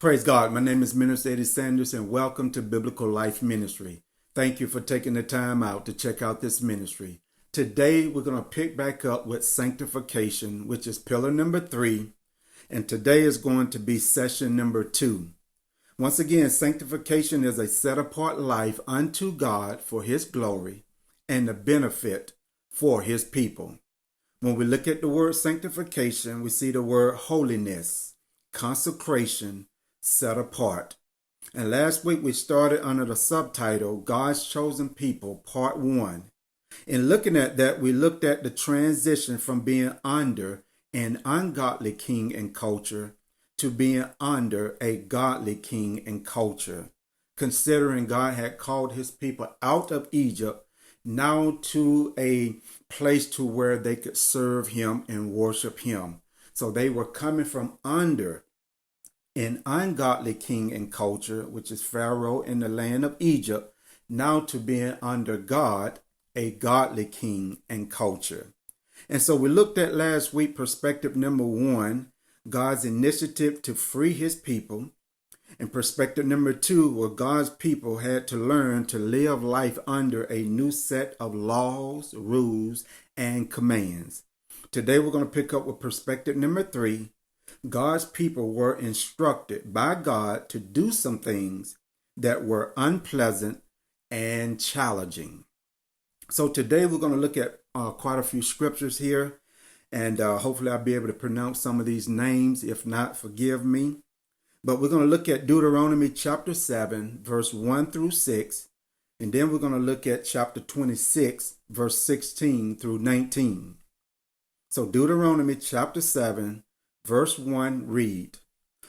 Praise God. My name is Minister Eddie Sanders, and welcome to Biblical Life Ministry. Thank you for taking the time out to check out this ministry. Today, we're going to pick back up with Sanctification, which is pillar number 3. And today is going to be session number 2. Once again, sanctification is a set-apart life unto God for His glory and the benefit for His people. When we look at the word sanctification, we see the word holiness, consecration, set apart. And last week we started under the subtitle, God's Chosen People, Part 1. In looking at that, we looked at the transition from being under an ungodly king and culture to being under a godly king and culture. Considering God had called His people out of Egypt, now to a place to where they could serve Him and worship Him. So they were coming from under an ungodly king and culture, which is Pharaoh in the land of Egypt, now to being under God, a godly king and culture. And so we looked at last week perspective number 1, God's initiative to free His people. And perspective number 2, where God's people had to learn to live life under a new set of laws, rules, and commands. Today we're going to pick up with perspective number 3. God's people were instructed by God to do some things that were unpleasant and challenging. So today we're going to look at quite a few scriptures here, and hopefully I'll be able to pronounce some of these names. If not, forgive me. But we're going to look at Deuteronomy chapter 7, verse 1 through 6, and then we're going to look at chapter 26, verse 16 through 19. So Deuteronomy chapter 7, verse 1 read,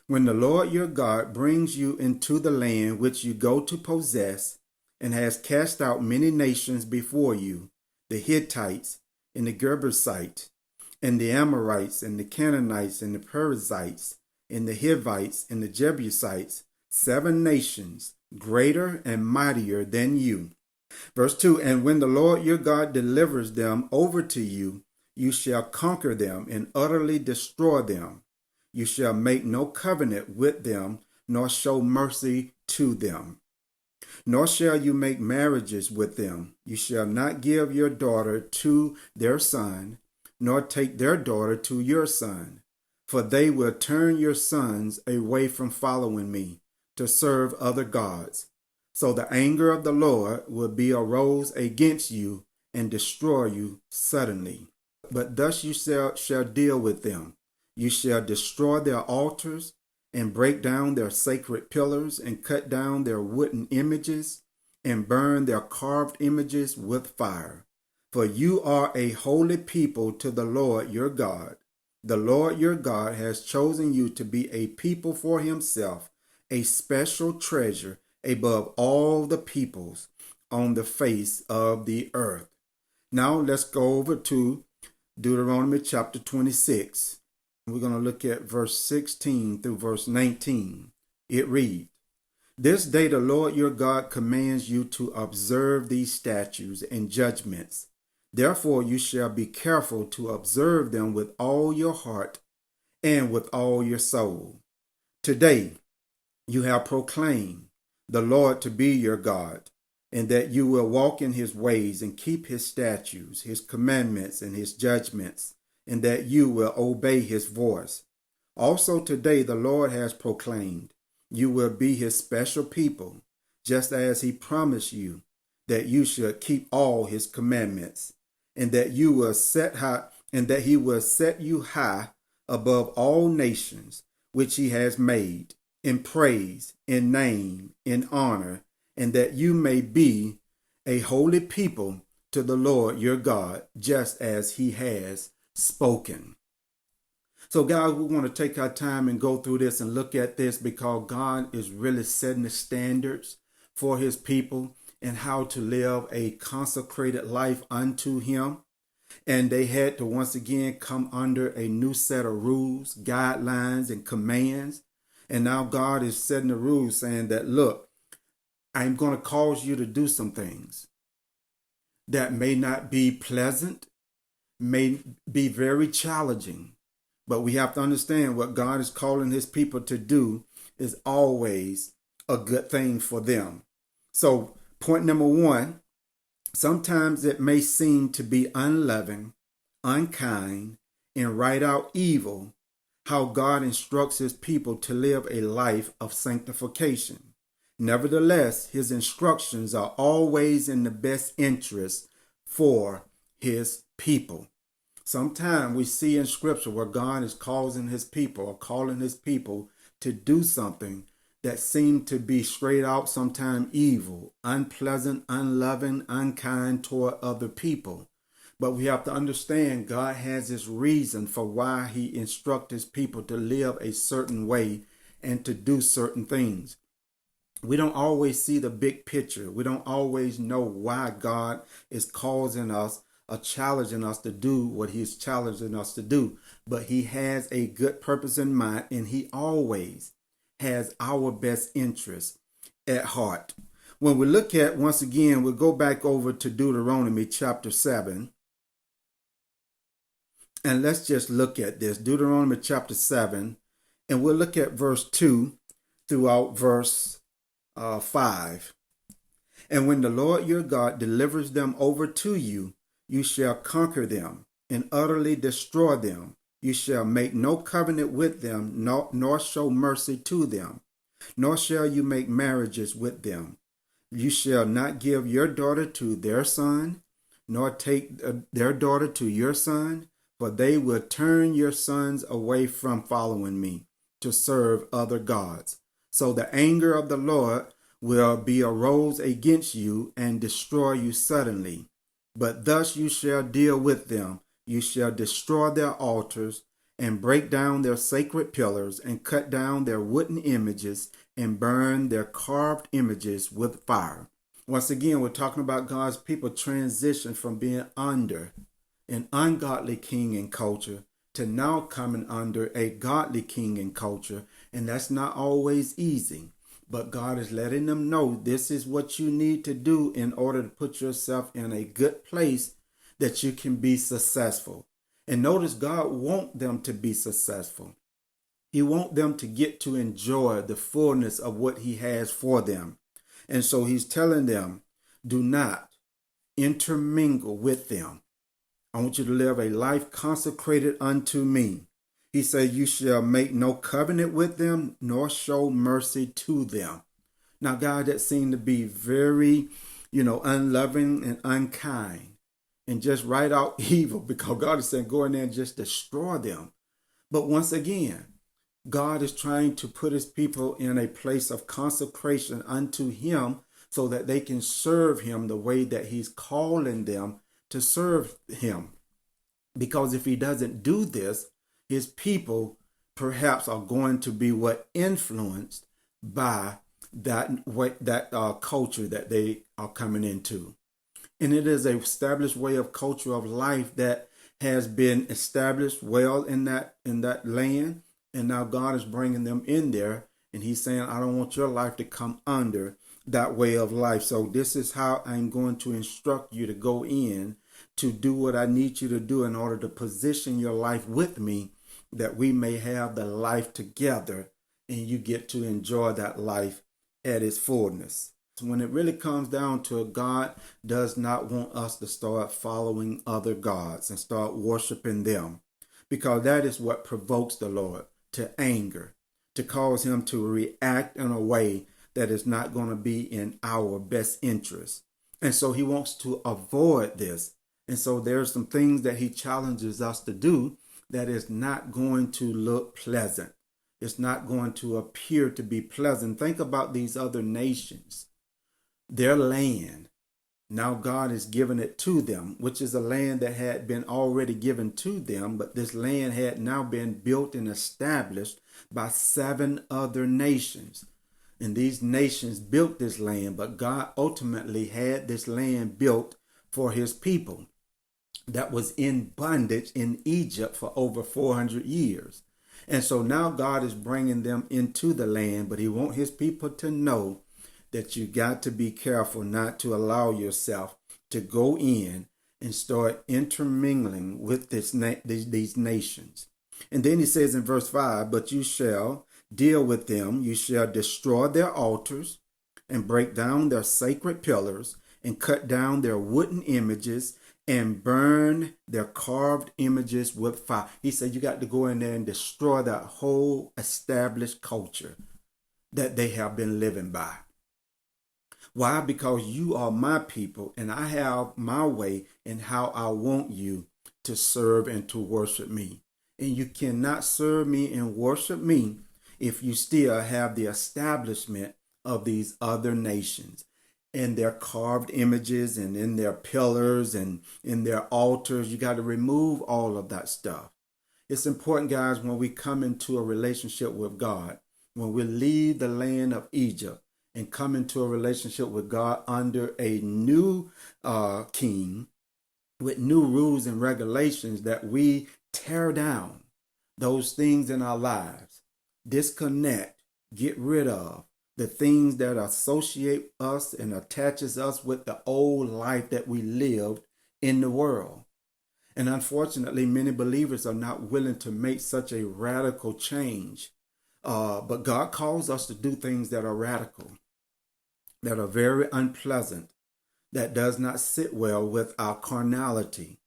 When the Lord your God brings you into the land which you go to possess, and has cast out many nations before you, the Hittites, and the Gerbusites, and the Amorites, and the Canaanites, and the Perizzites, and the Hivites, and the Jebusites, 7 nations, greater and mightier than you. Verse 2, And when the Lord your God delivers them over to you, you shall conquer them and utterly destroy them. You shall make no covenant with them, nor show mercy to them. Nor shall you make marriages with them. You shall not give your daughter to their son, nor take their daughter to your son. For they will turn your sons away from following me, to serve other gods. So the anger of the Lord will be arose against you, and destroy you suddenly. But thus you shall deal with them. You shall destroy their altars, and break down their sacred pillars, and cut down their wooden images, and burn their carved images with fire. For you are a holy people to the Lord your God. The Lord your God has chosen you to be a people for Himself, a special treasure above all the peoples on the face of the earth. Now let's go over to Deuteronomy chapter 26. We're going to look at verse 16 through verse 19. It reads, This day the Lord your God commands you to observe these statutes and judgments. Therefore you shall be careful to observe them with all your heart and with all your soul. Today you have proclaimed the Lord to be your God, and that you will walk in His ways and keep His statutes, His commandments, and His judgments, and that you will obey His voice. Also today the Lord has proclaimed you will be His special people, just as He promised you that you should keep all His commandments, and that you will set high, and that He will set you high above all nations which He has made, in praise, in name, in honor, and that you may be a holy people to the Lord your God, just as He has spoken. So guys, we want to take our time and go through this and look at this, because God is really setting the standards for His people and how to live a consecrated life unto Him. And they had to once again come under a new set of rules, guidelines, and commands. And now God is setting the rules, saying that, look, I'm going to cause you to do some things that may not be pleasant, may be very challenging. But we have to understand what God is calling His people to do is always a good thing for them. So, point number one, sometimes it may seem to be unloving, unkind, and right out evil how God instructs his people to live a life of sanctification. Nevertheless, his instructions are always in the best interest for his people. Sometimes we see in scripture where God is causing his people or calling his people to do something that seemed to be straight out sometimes evil, unpleasant, unloving, unkind toward other people. But we have to understand God has his reason for why he instructs his people to live a certain way and to do certain things. We don't always see the big picture. We don't always know why God is causing us or challenging us to do what he's challenging us to do. But he has a good purpose in mind, and he always has our best interest at heart. When we look at, once again, we'll go back over to Deuteronomy chapter 7. And let's just look at this. Deuteronomy chapter 7. And we'll look at verse 2 throughout verse 5. And when the Lord your God delivers them over to you, you shall conquer them and utterly destroy them. You shall make no covenant with them, nor show mercy to them, nor shall you make marriages with them. You shall not give your daughter to their son, nor take their daughter to your son, for they will turn your sons away from following me to serve other gods. So the anger of the Lord will be arose against you and destroy you suddenly. But thus you shall deal with them. You shall destroy their altars and break down their sacred pillars and cut down their wooden images and burn their carved images with fire. Once again, we're talking about God's people transition from being under an ungodly king and culture to now coming under a godly king and culture. And that's not always easy. But God is letting them know this is what you need to do in order to put yourself in a good place that you can be successful. And notice God wants them to be successful. He wants them to get to enjoy the fullness of what he has for them. And so he's telling them, do not intermingle with them. I want you to live a life consecrated unto me. He said, you shall make no covenant with them, nor show mercy to them. Now, God, that seemed to be very, unloving and unkind and just right out evil, because God is saying, go in there and just destroy them. But once again, God is trying to put his people in a place of consecration unto him so that they can serve him the way that he's calling them to serve him. Because if he doesn't do this, his people perhaps are going to be influenced by that culture that they are coming into. And it is an established way of culture of life that has been established well in that land. And now God is bringing them in there. And he's saying, I don't want your life to come under that way of life. So this is how I'm going to instruct you to go in to do what I need you to do in order to position your life with me, that we may have the life together and you get to enjoy that life at its fullness. When it really comes down to it, God does not want us to start following other gods and start worshiping them, because that is what provokes the Lord to anger, to cause him to react in a way that is not going to be in our best interest. And so he wants to avoid this. And so there's some things that he challenges us to do that is not going to look pleasant. It's not going to appear to be pleasant. Think about these other nations. Their land, now God is giving it to them, which is a land that had been already given to them, but this land had now been built and established by 7 other nations. And these nations built this land, but God ultimately had this land built for his people that was in bondage in Egypt for over 400 years. And so now God is bringing them into the land, but he wants his people to know that you got to be careful not to allow yourself to go in and start intermingling with these nations. And then he says in verse 5, but you shall deal with them. You shall destroy their altars and break down their sacred pillars and cut down their wooden images and burn their carved images with fire. He said you got to go in there and destroy that whole established culture that they have been living by. Why? Because you are my people and I have my way and how I want you to serve and to worship me. And you cannot serve me and worship me if you still have the establishment of these other nations and their carved images and in their pillars and in their altars. You got to remove all of that stuff. It's important, guys, when we come into a relationship with God, when we leave the land of Egypt and come into a relationship with God under a new king with new rules and regulations, that we tear down those things in our lives, disconnect, get rid of the things that associate us and attaches us with the old life that we lived in the world. And unfortunately, many believers are not willing to make such a radical change. But God calls us to do things that are radical, that are very unpleasant, that does not sit well with our carnality,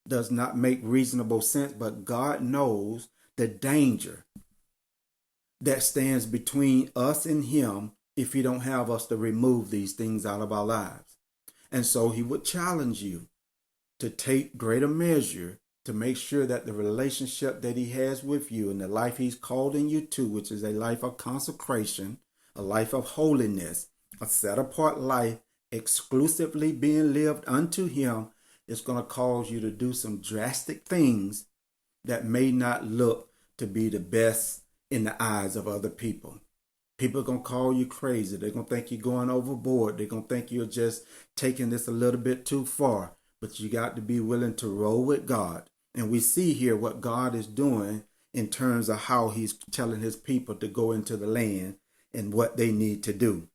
does not make reasonable sense. But God knows the danger that stands between us and Him if He don't have us to remove these things out of our lives. And so He would challenge you to take greater measure to make sure that the relationship that He has with you and the life He's calling you to, which is a life of consecration, a life of holiness, a set apart life exclusively being lived unto Him, is going to cause you to do some drastic things that may not look to be the best in the eyes of other people. People are going to call you crazy. They're going to think you're going overboard. They're going to think you're just taking this a little bit too far. But you got to be willing to roll with God. And we see here what God is doing in terms of how He's telling His people to go into the land and what they need to do.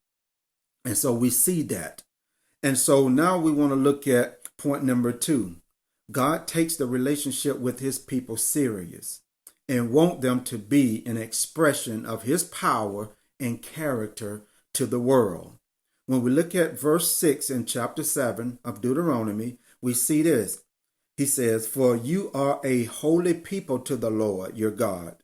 And so we see that. And so now we want to look at point number 2. God takes the relationship with His people serious and want them to be an expression of His power and character to the world. When we look at verse 6 in chapter 7 of Deuteronomy, we see this. He says, "For you are a holy people to the Lord your God.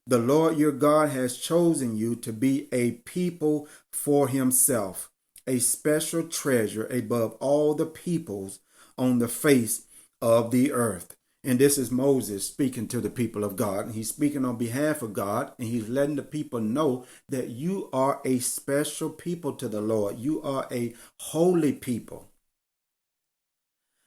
The Lord your God has chosen you to be a people for Himself, a special treasure above all the peoples on the face of the earth." And this is Moses speaking to the people of God. And he's speaking on behalf of God. And he's letting the people know that you are a special people to the Lord. You are a holy people.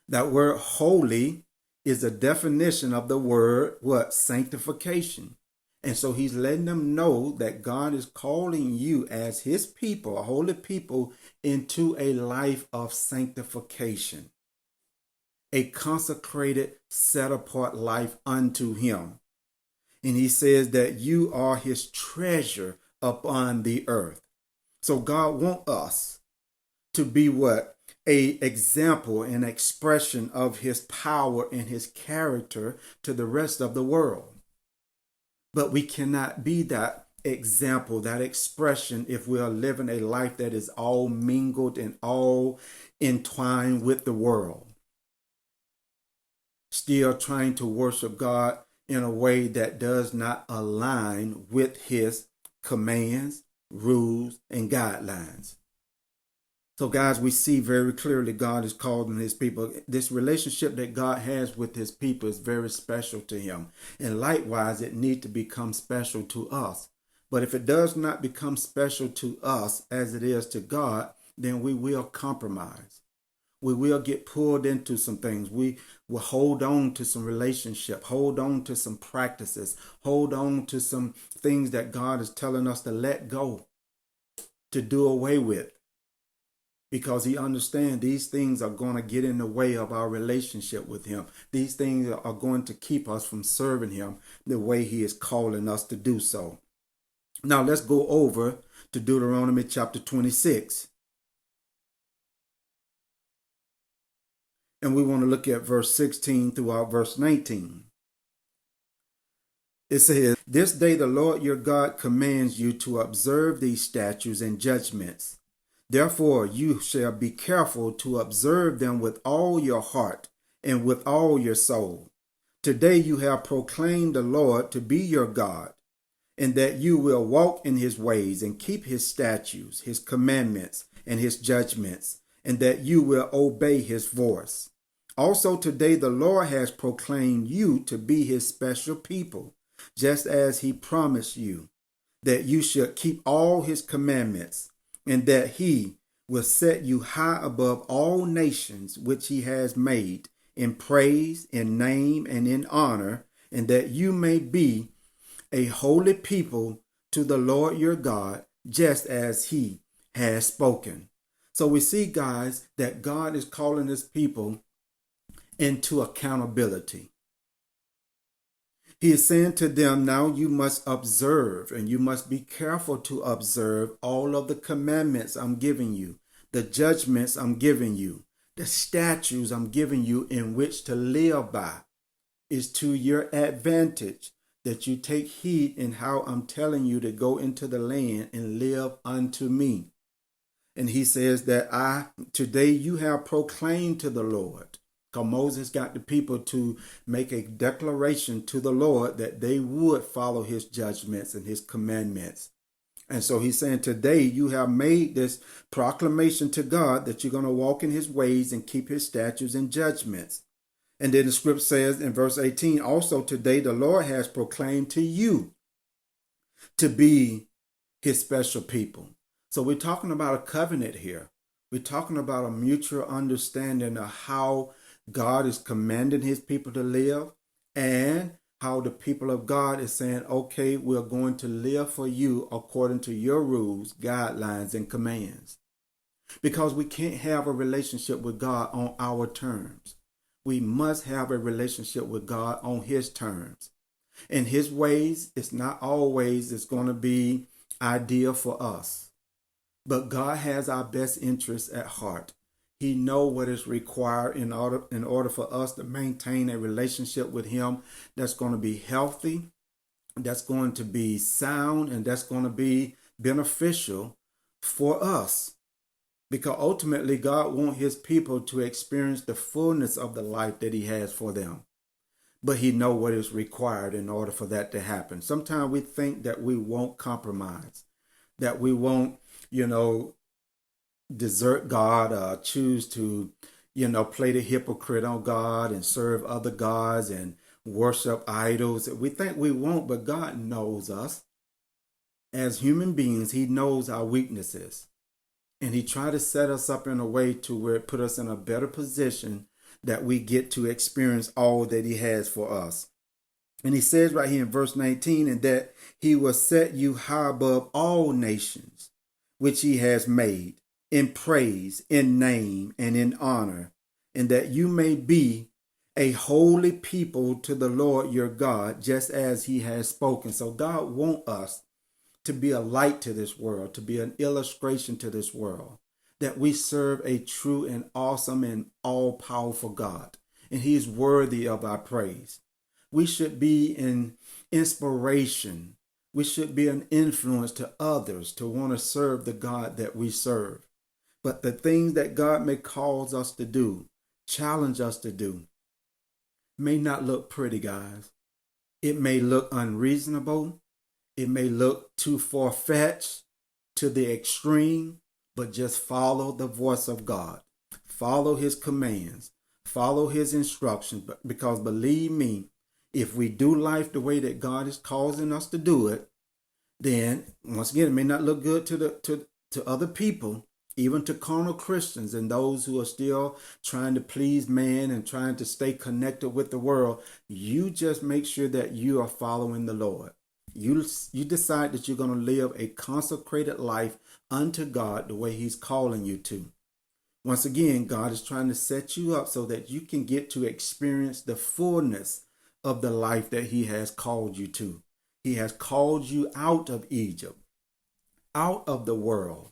That word holy is a definition of the word, what? Sanctification. And so he's letting them know that God is calling you as His people, a holy people, into a life of sanctification, a consecrated, set apart life unto Him. And He says that you are His treasure upon the earth. So God wants us to be what? A example, an expression of His power and His character to the rest of the world. But we cannot be that example, that expression, if we are living a life that is all mingled and all entwined with the world. Still trying to worship God in a way that does not align with His commands, rules, and guidelines. So guys, we see very clearly God is calling His people. This relationship that God has with His people is very special to Him. And likewise, it needs to become special to us. But if it does not become special to us as it is to God, then we will compromise. We will get pulled into some things. We will hold on to some relationship, hold on to some practices, hold on to some things that God is telling us to let go, to do away with. Because He understands these things are going to get in the way of our relationship with Him. These things are going to keep us from serving Him the way He is calling us to do so. Now let's go over to Deuteronomy chapter 26. And we want to look at verse 16 throughout verse 19. It says, "This day the Lord your God commands you to observe these statutes and judgments. Therefore you shall be careful to observe them with all your heart and with all your soul. Today you have proclaimed the Lord to be your God, and that you will walk in his ways and keep his statutes, his commandments, and his judgments, and that you will obey his voice. Also today the Lord has proclaimed you to be his special people, just as he promised you, that you should keep all his commandments, and that he will set you high above all nations which he has made, in praise, in name, and in honor, and that you may be a holy people to the Lord your God, just as he has spoken." So we see, guys, that God is calling his people into accountability. He is saying to them, now you must observe, and you must be careful to observe all of the commandments I'm giving you, the judgments I'm giving you, the statutes I'm giving you in which to live by. It's to your advantage that you take heed in how I'm telling you to go into the land and live unto me. And he says that today you have proclaimed to the Lord. Because Moses got the people to make a declaration to the Lord that they would follow his judgments and his commandments. And so he's saying today you have made this proclamation to God that you're going to walk in his ways and keep his statutes and judgments. And then the script says in verse 18, also today the Lord has proclaimed to you to be his special people. So we're talking about a covenant here. We're talking about a mutual understanding of how God is commanding his people to live, and how the people of God is saying, okay, we're going to live for you according to your rules, guidelines, and commands. Because we can't have a relationship with God on our terms. We must have a relationship with God on his terms. And his ways, it's not always it's going to be ideal for us. But God has our best interests at heart. He knows what is required in order for us to maintain a relationship with him that's going to be healthy, that's going to be sound, and that's going to be beneficial for us. Because ultimately, God wants his people to experience the fullness of the life that he has for them. But he knows what is required in order for that to happen. Sometimes we think that we won't compromise, that we won't, desert God or choose to, play the hypocrite on God and serve other gods and worship idols. We think we won't, but God knows us. As human beings, he knows our weaknesses. And he tried to set us up in a way to where it put us in a better position that we get to experience all that he has for us. And he says right here in verse 19, and that he will set you high above all nations, which he has made, in praise, in name, and in honor, and that you may be a holy people to the Lord your God, just as he has spoken. So God wants us to be a light to this world, to be an illustration to this world, that we serve a true and awesome and all-powerful God, and he is worthy of our praise. We should be an inspiration. We should be an influence to others to want to serve the God that we serve. But the things that God may cause us to do, challenge us to do, may not look pretty, guys. It may look unreasonable. It may look too far-fetched to the extreme, but just follow the voice of God. Follow his commands. Follow his instructions. Because believe me, if we do life the way that God is causing us to do it, then once again, it may not look good to other people, even to carnal Christians and those who are still trying to please man and trying to stay connected with the world. You just make sure that you are following the Lord. You decide that you're going to live a consecrated life unto God the way he's calling you to. Once again, God is trying to set you up so that you can get to experience the fullness of the life that he has called you to. He has called you out of Egypt, out of the world,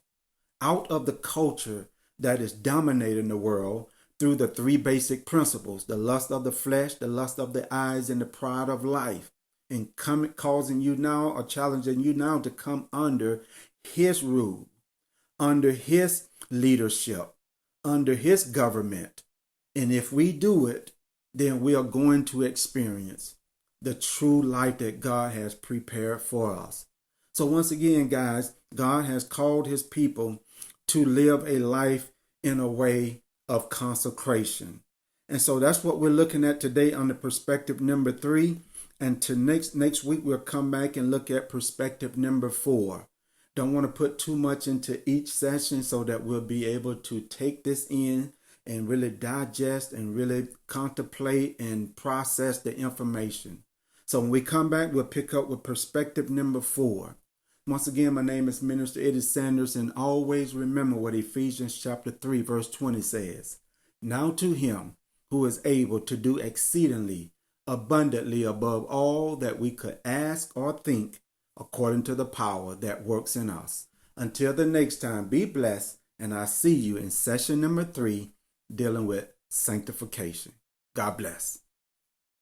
out of the culture that is dominating the world through the three basic principles: the lust of the flesh, the lust of the eyes, and the pride of life. and causing you now or challenging you now to come under his rule, under his leadership, under his government. And if we do it, then we are going to experience the true life that God has prepared for us. So once again, guys, God has called his people to live a life in a way of consecration. And so that's what we're looking at today on the perspective number 3. And to next week, we'll come back and look at perspective number 4. Don't want to put too much into each session so that we'll be able to take this in and really digest and really contemplate and process the information. So when we come back, we'll pick up with perspective number 4. Once again, my name is Minister Eddie Sanders, and always remember what Ephesians chapter 3, verse 20 says. Now to him who is able to do exceedingly abundantly above all that we could ask or think, according to the power that works in us. Until the next time, be blessed, and I'll see you in session number 3, dealing with sanctification. God bless.